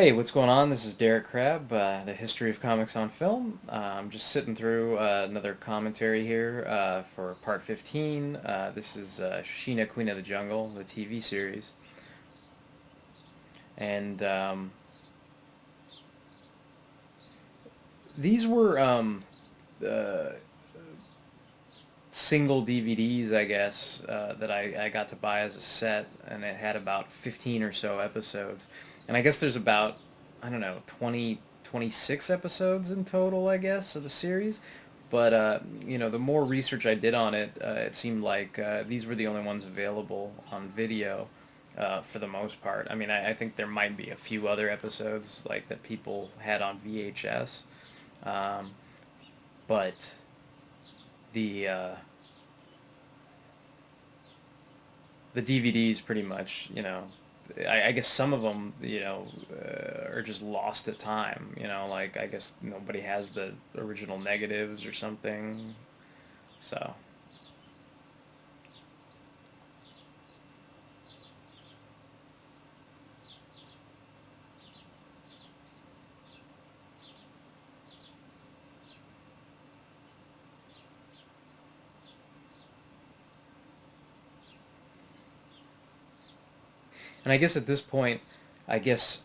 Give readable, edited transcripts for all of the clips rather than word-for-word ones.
Hey, what's going on? This is Derek Crabb, the History of Comics on Film. I'm just sitting through another commentary here for part 15. This is Sheena, Queen of the Jungle, the TV series. And these were uh, single DVDs, I guess, that I got to buy as a set, and it had about 15 or so episodes. And I guess there's about, I don't know, 26 episodes in total, I guess, of the series. But, the more research I did on it, it seemed like these were the only ones available on video for the most part. I mean, I think there might be a few other episodes like that people had on VHS. Um, but the the DVDs pretty much, I guess some of them, are just lost to time. Like I guess nobody has the original negatives or something. So, and I guess at this point, I guess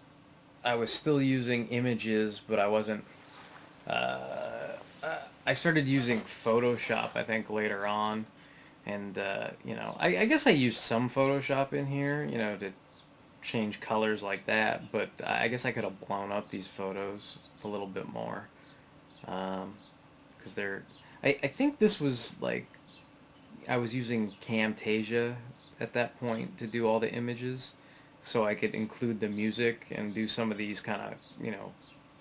I was still using images, but I wasn't. I started using Photoshop, I think, later on, and I guess I used some Photoshop in here, to change colors like that, but I guess I could have blown up these photos a little bit more. Because I think this was like, I was using Camtasia at that point to do all the images, so I could include the music and do some of these kind of,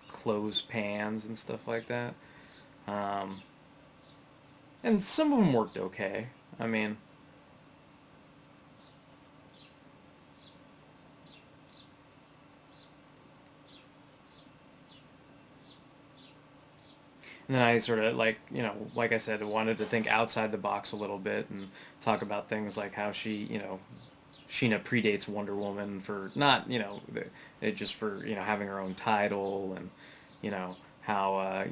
close pans and stuff like that. Um, and some of them worked okay. I mean, and then I sort of like, like I said, wanted to think outside the box a little bit and talk about things like how Sheena predates Wonder Woman for not, it just for, having her own title and, how,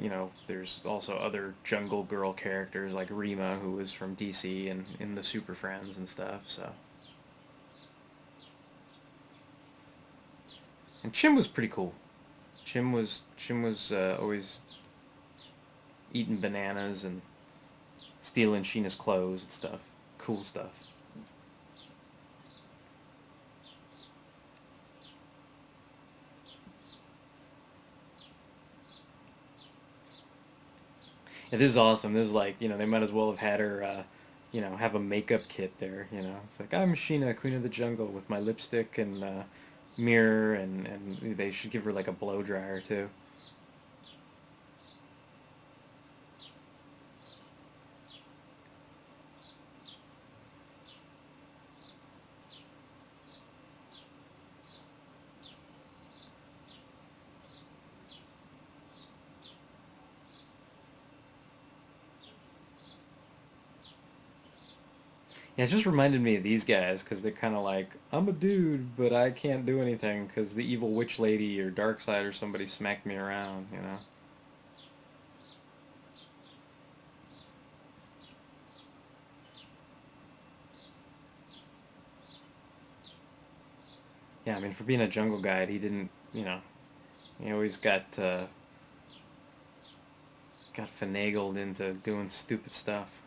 there's also other Jungle Girl characters like Rima, who was from DC and in the Super Friends and stuff, so. And Chim was pretty cool. Chim was always eating bananas and stealing Sheena's clothes and stuff. Cool stuff. Yeah, this is awesome. This is like, they might as well have had her, have a makeup kit there. It's like I'm Sheena, Queen of the Jungle, with my lipstick and mirror, and they should give her like a blow dryer too. Yeah, it just reminded me of these guys because they're kind of like, I'm a dude, but I can't do anything because the evil witch lady or Darkseid or somebody smacked me around. Yeah, I mean, for being a jungle guide, he didn't, he always got finagled into doing stupid stuff.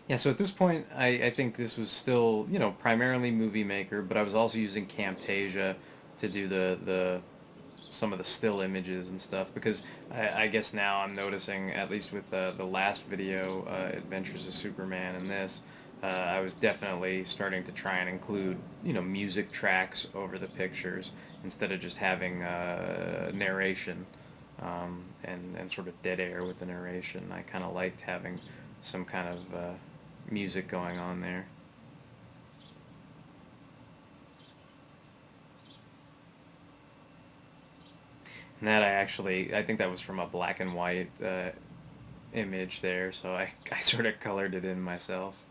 Yeah, so at this point, I think this was still, primarily Movie Maker, but I was also using Camtasia to do the some of the still images and stuff because I guess now I'm noticing, at least with the last video, Adventures of Superman, and this, I was definitely starting to try and include, music tracks over the pictures instead of just having narration and sort of dead air with the narration. I kind of liked having some kind of music going on there. And that I think that was from a black and white image there, so I sort of colored it in myself.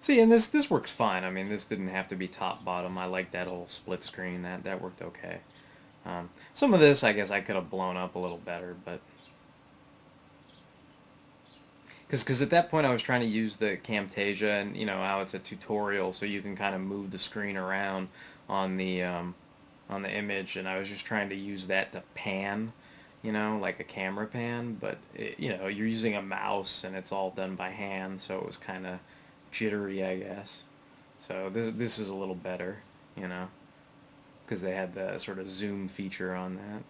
See, and this works fine. I mean, this didn't have to be top bottom. I like that whole split screen. That worked okay. Some of this, I guess, I could have blown up a little better, but because at that point I was trying to use the Camtasia, and you know how it's a tutorial, so you can kind of move the screen around on the image, and I was just trying to use that to pan, you know, like a camera pan, but you know, you're using a mouse and it's all done by hand, so it was kind of jittery, I guess. So this is a little better, you know, because they had the sort of zoom feature on that.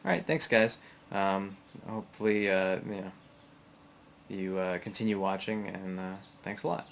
All right, thanks, guys. Hopefully, you know, you continue watching, and thanks a lot.